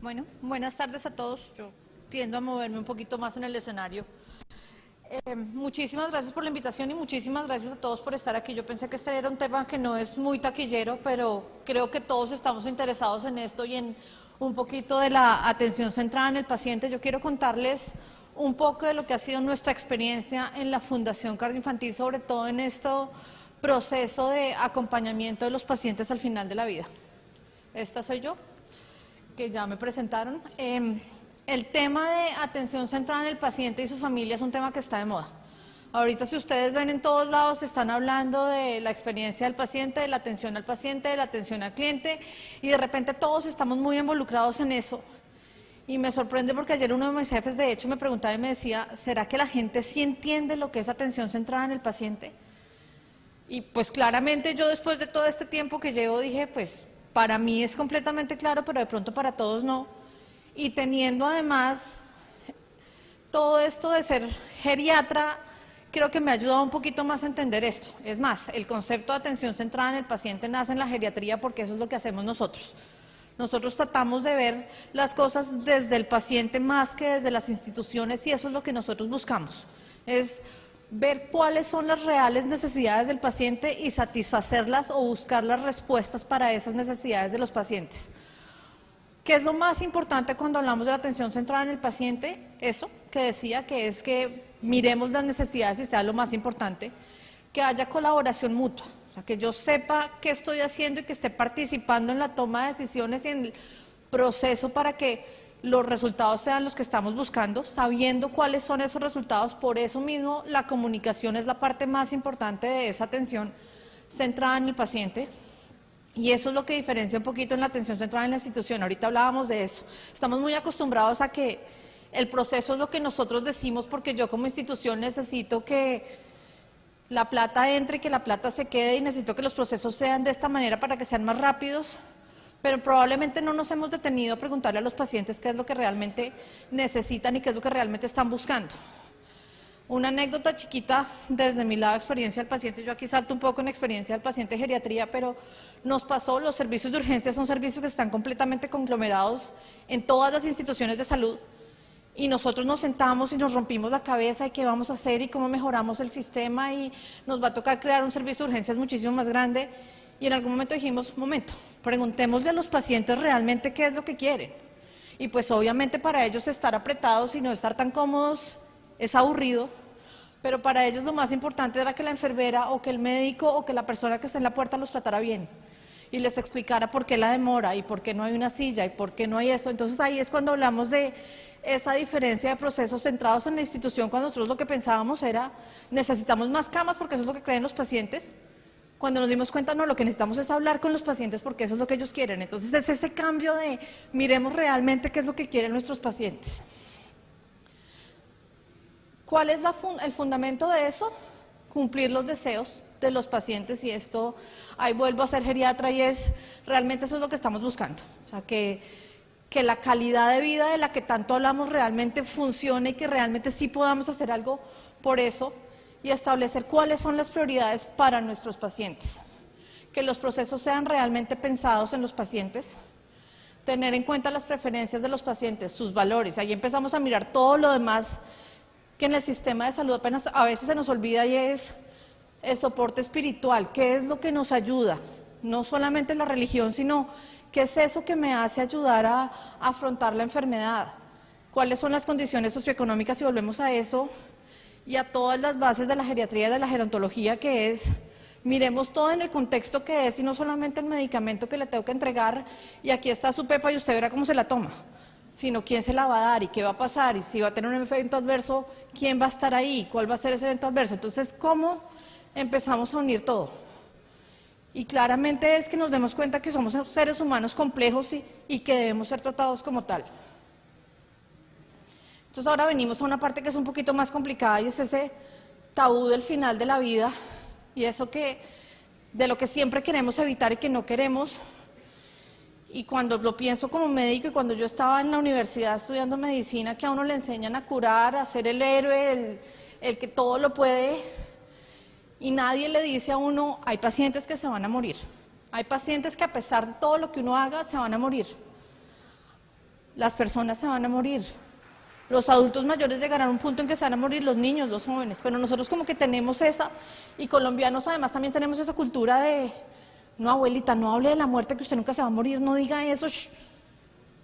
Bueno, buenas tardes a todos. Yo tiendo a moverme un poquito más en el escenario. Muchísimas gracias por la invitación y muchísimas gracias a todos por estar aquí. Yo pensé que este era un tema que no es muy taquillero, pero creo que todos estamos interesados en esto y en un poquito de la atención centrada en el paciente. Yo quiero contarles un poco de lo que ha sido nuestra experiencia en la Fundación Cardioinfantil, sobre todo en este proceso de acompañamiento de los pacientes al final de la vida. Esta soy yo, que ya me presentaron. El tema de atención centrada en el paciente y su familia es un tema que está de moda. Ahorita, si ustedes ven, en todos lados están hablando de la experiencia del paciente, de la atención al paciente, de la atención al cliente, y de repente todos estamos muy involucrados en eso. Y me sorprende porque ayer uno de mis jefes, de hecho, me preguntaba y me decía, ¿será que la gente sí entiende lo que es atención centrada en el paciente? Y pues claramente yo, después de todo este tiempo que llevo, dije, pues para mí es completamente claro, pero de pronto para todos no. Y teniendo además todo esto de ser geriatra, creo que me ha ayudado un poquito más a entender esto. Es más, el concepto de atención centrada en el paciente nace en la geriatría porque eso es lo que hacemos nosotros. Nosotros tratamos de ver las cosas desde el paciente más que desde las instituciones, y eso es lo que nosotros buscamos. Es ver cuáles son las reales necesidades del paciente y satisfacerlas o buscar las respuestas para esas necesidades de los pacientes. ¿Qué es lo más importante cuando hablamos de la atención centrada en el paciente? Eso que decía, que es que miremos las necesidades y sea lo más importante, que haya colaboración mutua, o sea, que yo sepa qué estoy haciendo y que esté participando en la toma de decisiones y en el proceso para que los resultados sean los que estamos buscando, sabiendo cuáles son esos resultados. Por eso mismo la comunicación es la parte más importante de esa atención centrada en el paciente. Y eso es lo que diferencia un poquito en la atención centrada en la institución. Ahorita hablábamos de eso. Estamos muy acostumbrados a que el proceso es lo que nosotros decimos, porque yo como institución necesito que la plata entre y que la plata se quede, y necesito que los procesos sean de esta manera para que sean más rápidos, pero probablemente no nos hemos detenido a preguntarle a los pacientes qué es lo que realmente necesitan y qué es lo que realmente están buscando. Una anécdota chiquita desde mi lado de experiencia del paciente. Yo aquí salto un poco en experiencia del paciente de geriatría, pero nos pasó, los servicios de urgencia son servicios que están completamente conglomerados en todas las instituciones de salud, y nosotros nos sentamos y nos rompimos la cabeza y qué vamos a hacer y cómo mejoramos el sistema, y nos va a tocar crear un servicio de urgencias muchísimo más grande. Y en algún momento dijimos, momento, preguntémosle a los pacientes realmente qué es lo que quieren. Y pues obviamente para ellos estar apretados y no estar tan cómodos es aburrido, pero para ellos lo más importante era que la enfermera o que el médico o que la persona que está en la puerta los tratara bien y les explicara por qué la demora y por qué no hay una silla y por qué no hay eso. Entonces ahí es cuando hablamos de esa diferencia de procesos centrados en la institución, cuando nosotros lo que pensábamos era, necesitamos más camas porque eso es lo que creen los pacientes. Cuando nos dimos cuenta, no, lo que necesitamos es hablar con los pacientes porque eso es lo que ellos quieren. Entonces es ese cambio de miremos realmente qué es lo que quieren nuestros pacientes. ¿Cuál es el fundamento de eso? Cumplir los deseos de los pacientes, y esto, ahí vuelvo a ser geriatra, y es, realmente eso es lo que estamos buscando. O sea, que la calidad de vida de la que tanto hablamos realmente funcione y que realmente sí podamos hacer algo por eso, y establecer cuáles son las prioridades para nuestros pacientes. Que los procesos sean realmente pensados en los pacientes, tener en cuenta las preferencias de los pacientes, sus valores. Ahí empezamos a mirar todo lo demás que en el sistema de salud apenas a veces se nos olvida, y es el soporte espiritual. ¿Qué es lo que nos ayuda? No solamente la religión, sino qué es eso que me hace ayudar a afrontar la enfermedad. ¿Cuáles son las condiciones socioeconómicas? Y volvemos a eso y a todas las bases de la geriatría y de la gerontología, que es, miremos todo en el contexto que es, y no solamente el medicamento que le tengo que entregar, y aquí está su pepa y usted verá cómo se la toma, sino quién se la va a dar y qué va a pasar, y si va a tener un evento adverso, quién va a estar ahí, cuál va a ser ese evento adverso. Entonces, ¿cómo empezamos a unir todo? Y claramente es que nos demos cuenta que somos seres humanos complejos y que debemos ser tratados como tal. Entonces ahora venimos a una parte que es un poquito más complicada, y es ese tabú del final de la vida, y eso que, de lo que siempre queremos evitar y que no queremos. Y cuando lo pienso como médico, y cuando yo estaba en la universidad estudiando medicina, que a uno le enseñan a curar, a ser el héroe, el que todo lo puede, y nadie le dice a uno, hay pacientes que se van a morir, hay pacientes que a pesar de todo lo que uno haga, se van a morir. las personas se van a morir. Los adultos mayores llegarán a un punto en que se van a morir, los niños, los jóvenes, pero nosotros como que tenemos esa, y colombianos además también tenemos esa cultura de, no abuelita, no hable de la muerte, que usted nunca se va a morir, no diga eso,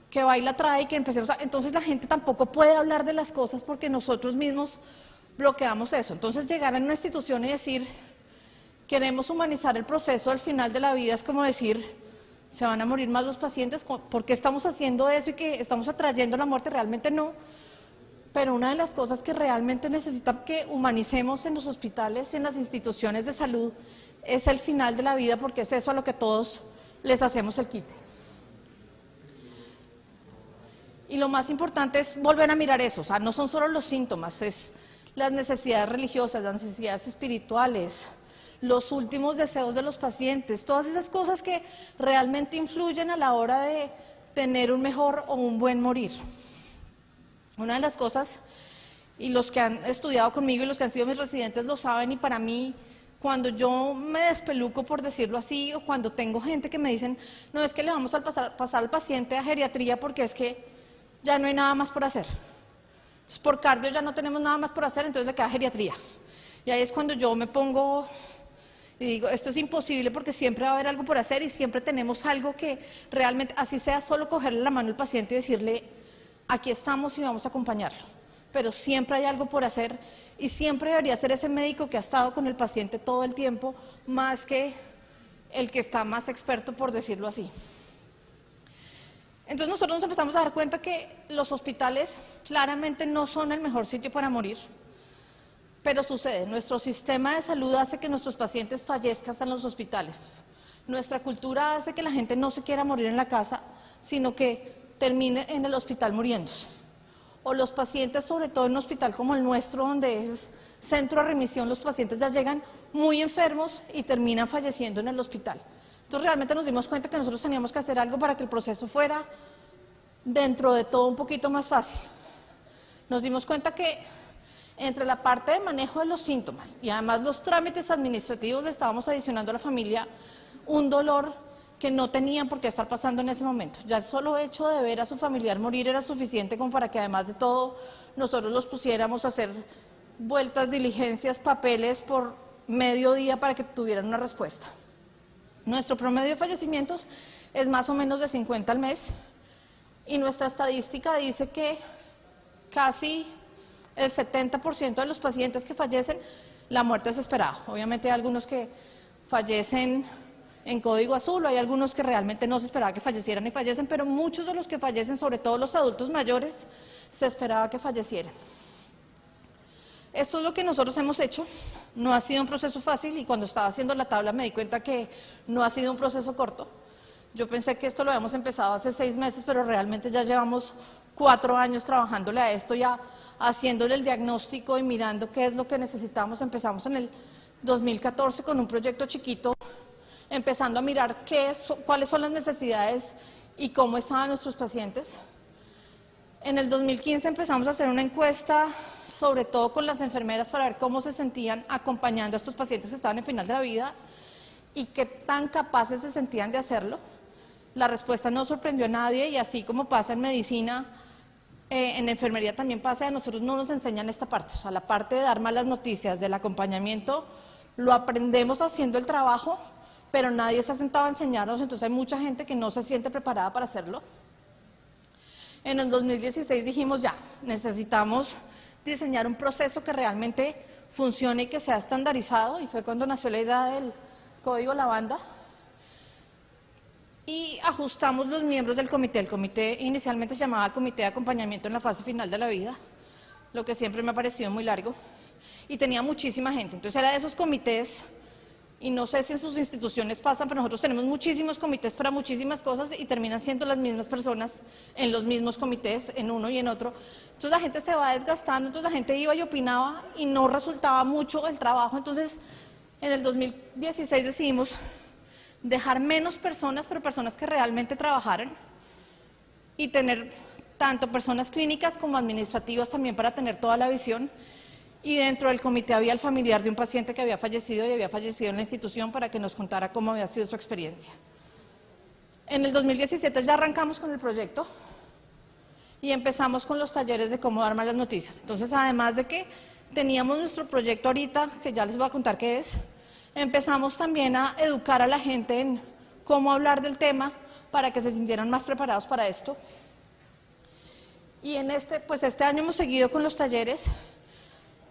que va y la trae y que empecemos a... Entonces la gente tampoco puede hablar de las cosas porque nosotros mismos bloqueamos eso. Entonces llegar a una institución y decir, queremos humanizar el proceso al final de la vida, es como decir, se van a morir más los pacientes, ¿por qué estamos haciendo eso y que estamos atrayendo la muerte? Realmente no. Pero una de las cosas que realmente necesita que humanicemos en los hospitales y en las instituciones de salud es el final de la vida, porque es eso a lo que todos les hacemos el quite. Y lo más importante es volver a mirar eso, o sea, no son solo los síntomas, es las necesidades religiosas, las necesidades espirituales, los últimos deseos de los pacientes, todas esas cosas que realmente influyen a la hora de tener un mejor o un buen morir. Una de las cosas, y los que han estudiado conmigo y los que han sido mis residentes lo saben, y para mí, cuando yo me despeluco, por decirlo así, o cuando tengo gente que me dicen, no, es que le vamos a pasar al paciente a geriatría porque es que ya no hay nada más por hacer. Entonces, por cardio ya no tenemos nada más por hacer, entonces le queda geriatría. Y ahí es cuando yo me pongo y digo, esto es imposible porque siempre va a haber algo por hacer y siempre tenemos algo que realmente, así sea solo cogerle la mano al paciente y decirle, aquí estamos y vamos a acompañarlo, pero siempre hay algo por hacer y siempre debería ser ese médico que ha estado con el paciente todo el tiempo, más que el que está más experto, por decirlo así. Entonces nosotros nos empezamos a dar cuenta que los hospitales claramente no son el mejor sitio para morir, pero sucede, nuestro sistema de salud hace que nuestros pacientes fallezcan en los hospitales, nuestra cultura hace que la gente no se quiera morir en la casa, sino que termine en el hospital muriéndose. O los pacientes, sobre todo en un hospital como el nuestro, donde es centro de remisión, los pacientes ya llegan muy enfermos y terminan falleciendo en el hospital. Entonces realmente nos dimos cuenta que nosotros teníamos que hacer algo para que el proceso fuera, dentro de todo, un poquito más fácil. Nos dimos cuenta que entre la parte de manejo de los síntomas y además los trámites administrativos le estábamos adicionando a la familia un dolor que no tenían por qué estar pasando en ese momento. Ya el solo hecho de ver a su familiar morir era suficiente como para que además de todo nosotros los pusiéramos a hacer vueltas, diligencias, papeles por medio día para que tuvieran una respuesta. Nuestro promedio de fallecimientos es más o menos de 50 al mes y nuestra estadística dice que casi el 70% de los pacientes que fallecen, la muerte es esperada. Obviamente hay algunos que fallecen en código azul, hay algunos que realmente no se esperaba que fallecieran y fallecen, pero muchos de los que fallecen, sobre todo los adultos mayores, se esperaba que fallecieran. Esto es lo que nosotros hemos hecho, no ha sido un proceso fácil y cuando estaba haciendo la tabla me di cuenta que no ha sido un proceso corto. Yo pensé que esto lo habíamos empezado hace 6 meses, pero realmente ya llevamos 4 años trabajándole a esto, ya haciéndole el diagnóstico y mirando qué es lo que necesitamos. Empezamos en el 2014 con un proyecto chiquito, empezando a mirar cuáles son las necesidades y cómo estaban nuestros pacientes. En el 2015 empezamos a hacer una encuesta, sobre todo con las enfermeras, para ver cómo se sentían acompañando a estos pacientes que estaban en final de la vida y qué tan capaces se sentían de hacerlo. La respuesta no sorprendió a nadie y así como pasa en medicina, en enfermería también pasa, a nosotros no nos enseñan esta parte, o sea, la parte de dar malas noticias, del acompañamiento, lo aprendemos haciendo el trabajo, pero nadie se ha sentado a enseñarnos, entonces hay mucha gente que no se siente preparada para hacerlo. En el 2016 dijimos ya, necesitamos diseñar un proceso que realmente funcione y que sea estandarizado, y fue cuando nació la idea del código Lavanda. Y ajustamos los miembros del comité. El comité inicialmente se llamaba el Comité de Acompañamiento en la Fase Final de la Vida, lo que siempre me ha parecido muy largo, y tenía muchísima gente. Entonces era de esos comités, y no sé si en sus instituciones pasan, pero nosotros tenemos muchísimos comités para muchísimas cosas y terminan siendo las mismas personas en los mismos comités, en uno y en otro. Entonces la gente se va desgastando, entonces la gente iba y opinaba y no resultaba mucho el trabajo. Entonces en el 2016 decidimos dejar menos personas, pero personas que realmente trabajaran, y tener tanto personas clínicas como administrativas también para tener toda la visión. Y dentro del comité había el familiar de un paciente que había fallecido y había fallecido en la institución para que nos contara cómo había sido su experiencia. En el 2017 ya arrancamos con el proyecto y empezamos con los talleres de cómo dar malas noticias. Entonces, además de que teníamos nuestro proyecto ahorita, que ya les voy a contar qué es, empezamos también a educar a la gente en cómo hablar del tema para que se sintieran más preparados para esto. Y en este año hemos seguido con los talleres,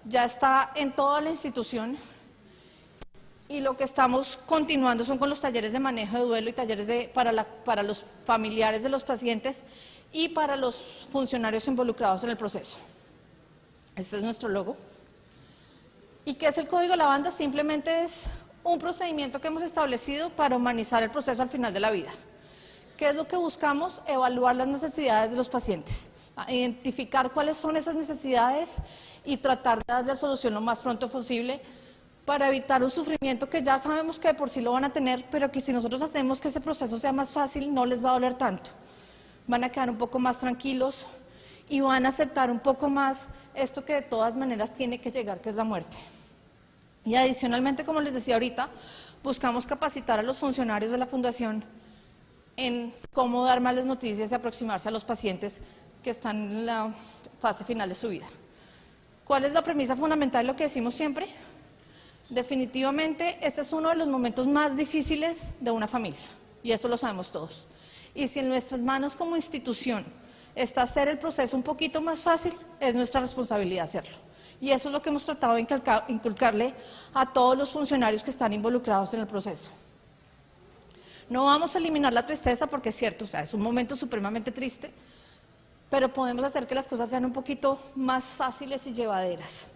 ya está en toda la institución, y lo que estamos continuando son con los talleres de manejo de duelo y talleres para los familiares de los pacientes y para los funcionarios involucrados en el proceso. Este es nuestro logo. ¿Y qué es el Código Lavanda? Simplemente es un procedimiento que hemos establecido para humanizar el proceso al final de la vida. ¿Qué es lo que buscamos? Evaluar las necesidades de los pacientes, identificar cuáles son esas necesidades y tratar de darle solución lo más pronto posible para evitar un sufrimiento que ya sabemos que de por sí lo van a tener, pero que si nosotros hacemos que ese proceso sea más fácil, no les va a doler tanto. Van a quedar un poco más tranquilos y van a aceptar un poco más esto que de todas maneras tiene que llegar, que es la muerte. Y adicionalmente, como les decía ahorita, buscamos capacitar a los funcionarios de la Fundación en cómo dar malas noticias y aproximarse a los pacientes que están en la fase final de su vida. ¿Cuál es la premisa fundamental de lo que decimos siempre? Definitivamente, este es uno de los momentos más difíciles de una familia, y eso lo sabemos todos. Y si en nuestras manos como institución está hacer el proceso un poquito más fácil, es nuestra responsabilidad hacerlo. Y eso es lo que hemos tratado de inculcarle a todos los funcionarios que están involucrados en el proceso. No vamos a eliminar la tristeza porque es cierto, o sea, es un momento supremamente triste, pero podemos hacer que las cosas sean un poquito más fáciles y llevaderas.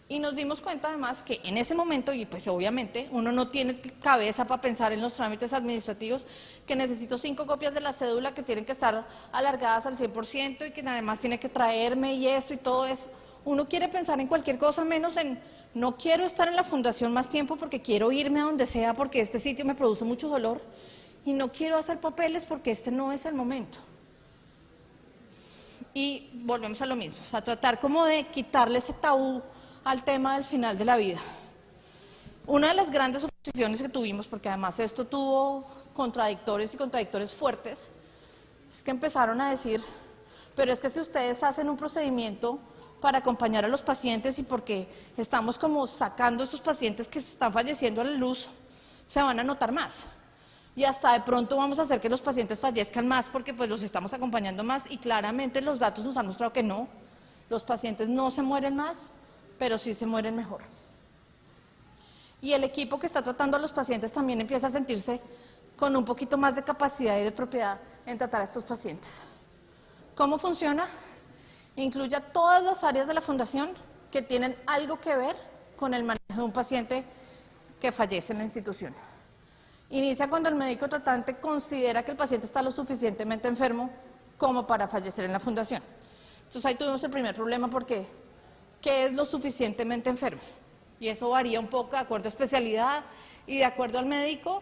Y nos dimos cuenta además que en ese momento, y pues obviamente uno no tiene cabeza para pensar en los trámites administrativos, que necesito 5 copias de la cédula que tienen que estar alargadas al 100% y que además tiene que traerme y esto y todo eso. Uno quiere pensar en cualquier cosa menos en no quiero estar en la fundación más tiempo porque quiero irme a donde sea porque este sitio me produce mucho dolor y no quiero hacer papeles porque este no es el momento. Y volvemos a lo mismo, o sea, tratar como de quitarle ese tabú al tema del final de la vida. Una de las grandes oposiciones que tuvimos, porque además esto tuvo contradictores y contradictores fuertes, es que empezaron a decir, pero es que si ustedes hacen un procedimiento para acompañar a los pacientes y porque estamos como sacando a esos pacientes que están falleciendo a la luz, se van a notar más. Y hasta de pronto vamos a hacer que los pacientes fallezcan más porque pues los estamos acompañando más y claramente los datos nos han mostrado que no, los pacientes no se mueren más, pero sí se mueren mejor. Y el equipo que está tratando a los pacientes también empieza a sentirse con un poquito más de capacidad y de propiedad en tratar a estos pacientes. ¿Cómo funciona? Incluye a todas las áreas de la fundación que tienen algo que ver con el manejo de un paciente que fallece en la institución. Inicia cuando el médico tratante considera que el paciente está lo suficientemente enfermo como para fallecer en la fundación. Entonces ahí tuvimos el primer problema porque ¿qué es lo suficientemente enfermo? Y eso varía un poco de acuerdo a especialidad y de acuerdo al médico,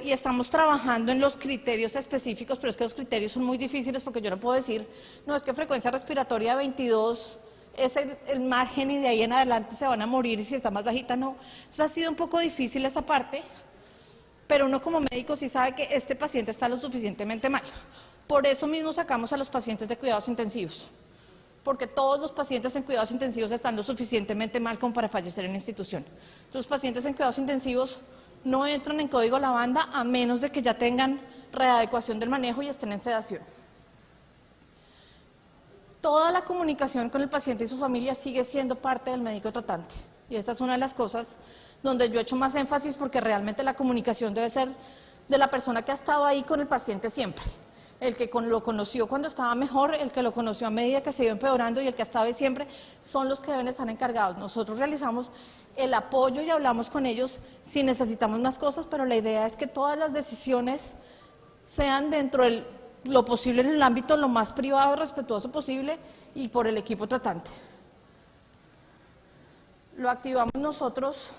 y estamos trabajando en los criterios específicos, pero es que los criterios son muy difíciles porque yo no puedo decir, no, es que frecuencia respiratoria 22 es el margen y de ahí en adelante se van a morir y si está más bajita, no. Entonces ha sido un poco difícil esa parte, pero uno como médico sí sabe que este paciente está lo suficientemente mal. Por eso mismo sacamos a los pacientes de cuidados intensivos, porque todos los pacientes en cuidados intensivos están lo suficientemente mal como para fallecer en la institución. Entonces, los pacientes en cuidados intensivos no entran en Código Lavanda a menos de que ya tengan readecuación del manejo y estén en sedación. Toda la comunicación con el paciente y su familia sigue siendo parte del médico tratante. Y esta es una de las cosas donde yo he hecho más énfasis porque realmente la comunicación debe ser de la persona que ha estado ahí con el paciente siempre. El que lo conoció cuando estaba mejor, el que lo conoció a medida que se iba empeorando y el que ha estado ahí siempre, son los que deben estar encargados. Nosotros realizamos el apoyo y hablamos con ellos si necesitamos más cosas, pero la idea es que todas las decisiones sean dentro de lo posible en el ámbito lo más privado y respetuoso posible y por el equipo tratante. Lo activamos nosotros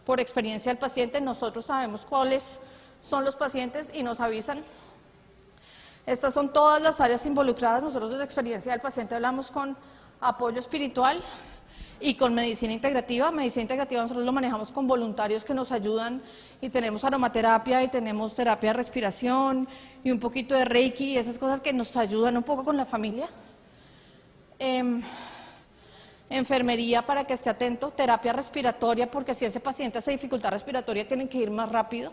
por experiencia del paciente, nosotros sabemos cuáles son los pacientes y nos avisan. Estas son todas las áreas involucradas. Nosotros desde experiencia del paciente hablamos con apoyo espiritual y con medicina integrativa. Medicina integrativa nosotros lo manejamos con voluntarios que nos ayudan y tenemos aromaterapia y tenemos terapia de respiración y un poquito de reiki y esas cosas que nos ayudan un poco con la familia. Enfermería para que esté atento, terapia respiratoria porque si ese paciente hace dificultad respiratoria tienen que ir más rápido.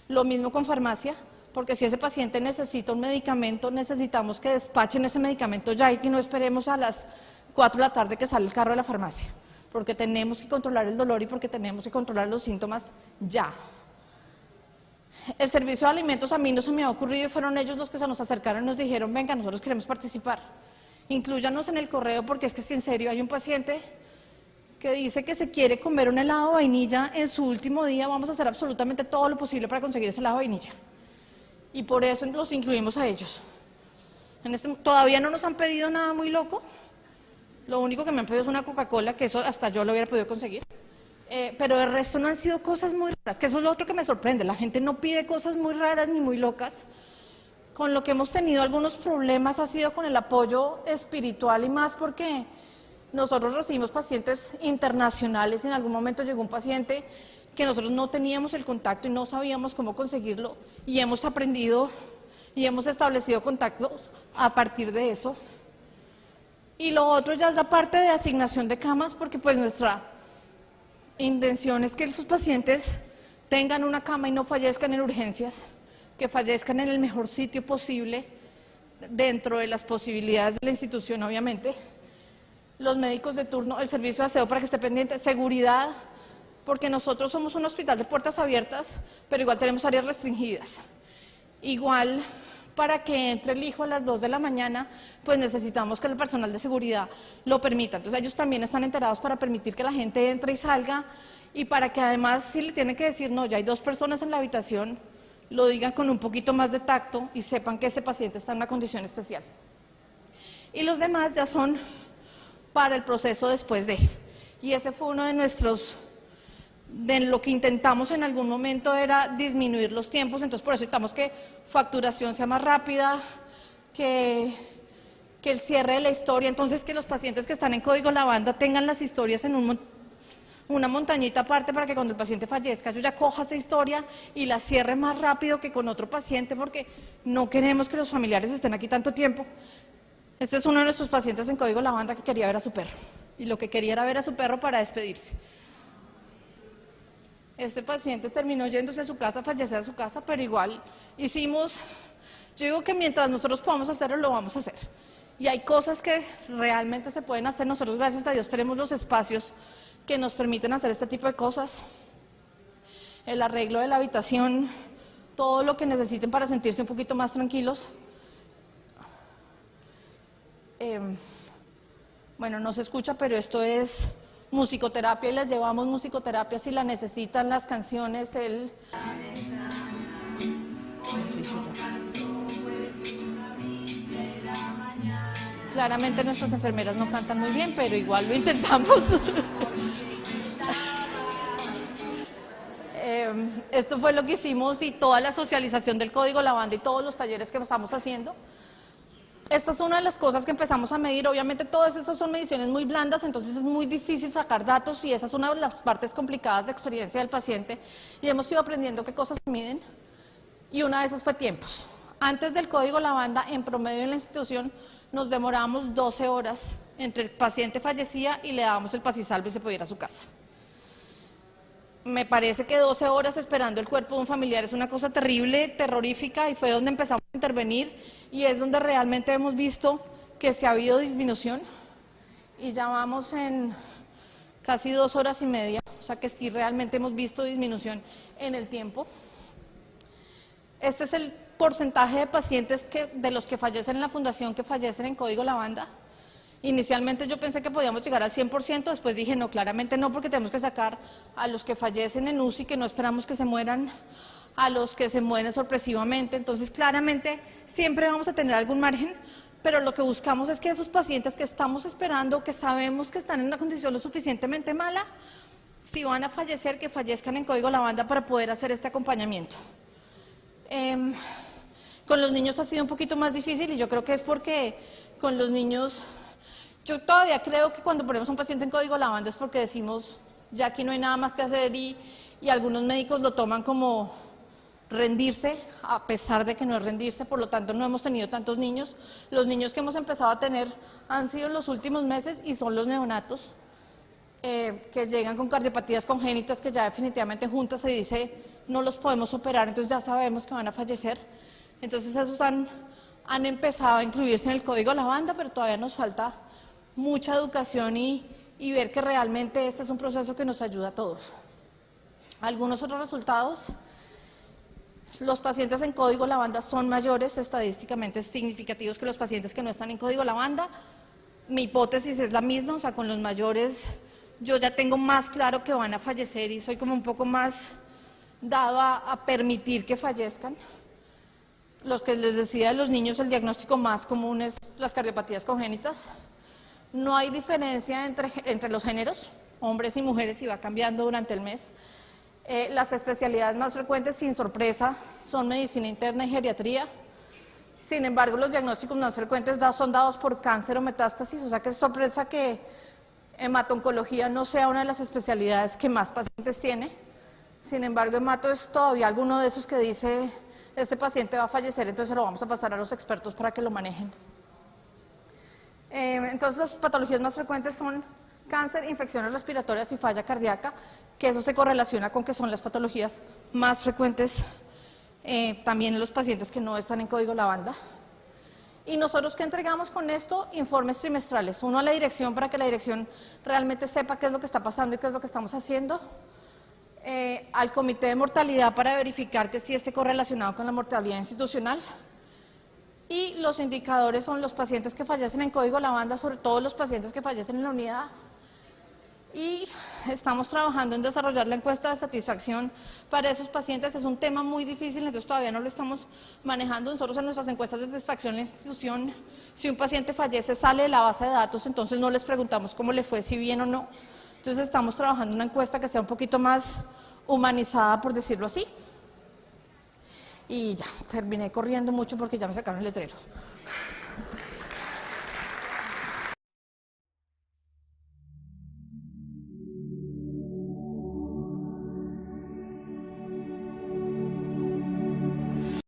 Lo mismo con farmacia, porque si ese paciente necesita un medicamento, necesitamos que despachen ese medicamento ya y que no esperemos a las 4 de la tarde que sale el carro de la farmacia, porque tenemos que controlar el dolor y porque tenemos que controlar los síntomas ya. El servicio de alimentos a mí no se me ha ocurrido y fueron ellos los que se nos acercaron y nos dijeron, venga, nosotros queremos participar, inclúyanos en el correo porque es que si en serio hay un paciente que dice que se quiere comer un helado de vainilla en su último día, vamos a hacer absolutamente todo lo posible para conseguir ese helado de vainilla. Y por eso los incluimos a ellos. Todavía no nos han pedido nada muy loco, lo único que me han pedido es una Coca-Cola, que eso hasta yo lo hubiera podido conseguir. Pero el resto no han sido cosas muy raras, que eso es lo otro que me sorprende, la gente no pide cosas muy raras ni muy locas. Con lo que hemos tenido algunos problemas ha sido con el apoyo espiritual y más porque nosotros recibimos pacientes internacionales y en algún momento llegó un paciente que nosotros no teníamos el contacto y no sabíamos cómo conseguirlo y hemos aprendido y hemos establecido contactos a partir de eso. Y lo otro ya es la parte de asignación de camas porque pues nuestra intención es que esos pacientes tengan una cama y no fallezcan en urgencias, que fallezcan en el mejor sitio posible dentro de las posibilidades de la institución obviamente. Los médicos de turno, el servicio de aseo para que esté pendiente, seguridad, porque nosotros somos un hospital de puertas abiertas, pero igual tenemos áreas restringidas. Igual, para que entre el hijo a las 2 de la mañana, pues necesitamos que el personal de seguridad lo permita. Entonces ellos también están enterados para permitir que la gente entre y salga y para que además si le tienen que decir, no, ya hay 2 personas en la habitación, lo digan con un poquito más de tacto y sepan que ese paciente está en una condición especial. Y los demás ya son para el proceso después de. Y ese fue uno de nuestros, de lo que intentamos en algún momento era disminuir los tiempos, entonces por eso necesitamos que facturación sea más rápida, que el cierre de la historia, entonces que los pacientes que están en Código Lavanda tengan las historias en una montañita aparte para que cuando el paciente fallezca yo ya coja esa historia y la cierre más rápido que con otro paciente porque no queremos que los familiares estén aquí tanto tiempo. Este es uno de nuestros pacientes en Código Lavanda que quería ver a su perro y lo que quería era ver a su perro para despedirse. Este paciente terminó yéndose a su casa, falleció a su casa, pero igual hicimos, yo digo que mientras nosotros podamos hacerlo, lo vamos a hacer. Y hay cosas que realmente se pueden hacer, nosotros gracias a Dios tenemos los espacios que nos permiten hacer este tipo de cosas. El arreglo de la habitación, todo lo que necesiten para sentirse un poquito más tranquilos. Bueno, no se escucha, pero esto es musicoterapia y les llevamos musicoterapia si la necesitan, las canciones, Claramente nuestras enfermeras no cantan muy bien, pero igual lo intentamos. Esto fue lo que hicimos y toda la socialización del Código Lavanda y todos los talleres que estamos haciendo. Esta es una de las cosas que empezamos a medir, obviamente todas estas son mediciones muy blandas, entonces es muy difícil sacar datos y esa es una de las partes complicadas de experiencia del paciente y hemos ido aprendiendo qué cosas se miden y una de esas fue tiempos. Antes del Código Lavanda, en promedio en la institución, nos demorábamos 12 horas entre el paciente fallecía y le dábamos el Pasisalvo y se podía ir a su casa. Me parece que 12 horas esperando el cuerpo de un familiar es una cosa terrible, terrorífica y fue donde empezamos a intervenir y es donde realmente hemos visto que se ha habido disminución y ya vamos en casi 2 horas y media, o sea que sí realmente hemos visto disminución en el tiempo. Este es el porcentaje de pacientes de los que fallecen en la fundación que fallecen en Código Lavanda. Inicialmente yo pensé que podíamos llegar al 100%, después dije no, claramente no, porque tenemos que sacar a los que fallecen en UCI, que no esperamos que se mueran, a los que se mueren sorpresivamente, entonces claramente siempre vamos a tener algún margen, pero lo que buscamos es que esos pacientes que estamos esperando, que sabemos que están en una condición lo suficientemente mala, si van a fallecer, que fallezcan en Código Lavanda para poder hacer este acompañamiento. Con los niños ha sido un poquito más difícil y yo creo que es porque con los niños Yo todavía creo que cuando ponemos a un paciente en código lavanda es porque decimos, ya aquí no hay nada más que hacer y algunos médicos lo toman como rendirse, a pesar de que no es rendirse, por lo tanto no hemos tenido tantos niños. Los niños que hemos empezado a tener han sido en los últimos meses y son los neonatos que llegan con cardiopatías congénitas que ya definitivamente juntas se dice no los podemos operar, entonces ya sabemos que van a fallecer. Entonces esos han empezado a incluirse en el código lavanda, pero todavía nos falta mucha educación y ver que realmente este es un proceso que nos ayuda a todos. Algunos otros resultados: los pacientes en código lavanda son mayores estadísticamente significativos que los pacientes que no están en código lavanda. Mi hipótesis es la misma, o sea, con los mayores yo ya tengo más claro que van a fallecer y soy como un poco más dado a permitir que fallezcan. Los que les decía de los niños, el diagnóstico más común es las cardiopatías congénitas. No hay diferencia entre los géneros, hombres y mujeres, y va cambiando durante el mes. Las especialidades más frecuentes, sin sorpresa, son medicina interna y geriatría. Sin embargo, los diagnósticos más frecuentes son dados por cáncer o metástasis, o sea que es sorpresa que hemato-oncología no sea una de las especialidades que más pacientes tiene. Sin embargo, hemato es todavía alguno de esos que dice, este paciente va a fallecer, entonces lo vamos a pasar a los expertos para que lo manejen. Entonces, las patologías más frecuentes son cáncer, infecciones respiratorias y falla cardíaca, que eso se correlaciona con que son las patologías más frecuentes también en los pacientes que no están en código lavanda. Y nosotros, ¿qué entregamos con esto? Informes trimestrales, uno a la dirección para que la dirección realmente sepa qué es lo que está pasando y qué es lo que estamos haciendo, al comité de mortalidad para verificar que sí esté correlacionado con la mortalidad institucional, y los indicadores son los pacientes que fallecen en código lavanda, sobre todo los pacientes que fallecen en la unidad. Y estamos trabajando en desarrollar la encuesta de satisfacción para esos pacientes. Es un tema muy difícil, entonces todavía no lo estamos manejando. Nosotros en nuestras encuestas de satisfacción en la institución, si un paciente fallece, sale de la base de datos, entonces no les preguntamos cómo le fue, si bien o no. Entonces estamos trabajando una encuesta que sea un poquito más humanizada, por decirlo así. Y ya, terminé corriendo mucho porque ya me sacaron el letrero.